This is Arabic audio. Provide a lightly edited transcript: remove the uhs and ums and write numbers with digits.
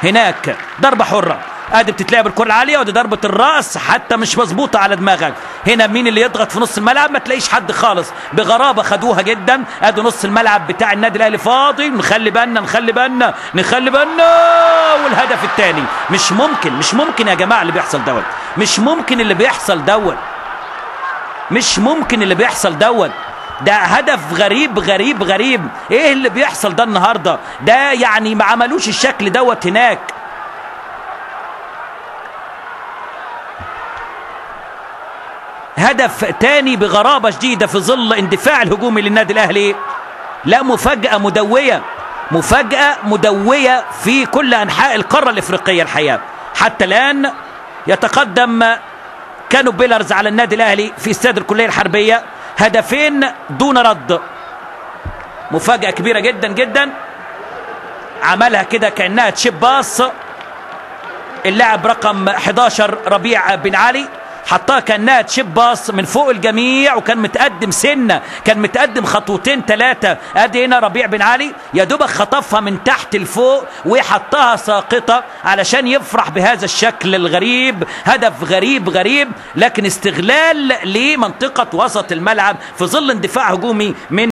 هناك ضربه حره، ادي بتتلعب الكره العاليه، ودي ضربه الراس حتى مش مظبوطه على دماغك. هنا مين اللي يضغط في نص الملعب؟ ما تلاقيش حد خالص، بغرابه خدوها جدا. ادي نص الملعب بتاع النادي الاهلي فاضي، نخلي بالنا نخلي بالنا نخلي بالنا. والهدف الثاني. مش ممكن يا جماعه اللي بيحصل دوت، مش ممكن اللي بيحصل دوت، مش ممكن اللي بيحصل دوت. ده هدف غريب غريب غريب. ايه اللي بيحصل ده النهارده؟ ده يعني ما عملوش الشكل دوت هناك. هدف تاني بغرابة شديدة في ظل اندفاع الهجومي للنادي الاهلي. لا، مفاجأة مدوية، مفاجأة مدوية في كل انحاء القارة الافريقية الحقيقة. حتى الان يتقدم كانو بيلرز على النادي الاهلي في استاد الكلية الحربية هدفين دون رد. مفاجأة كبيرة جدا جدا، عملها كده كأنها تشيب باص. اللاعب رقم 11 ربيع بن علي حطها كأنها تشيب باص من فوق الجميع، وكان متقدم سنة، كان متقدم خطوتين ثلاثة. ادي هنا ربيع بن علي يا دوبك خطفها من تحت لفوق وحطها ساقطة علشان يفرح بهذا الشكل الغريب. هدف غريب غريب، لكن استغلال لمنطقة وسط الملعب في ظل اندفاع هجومي من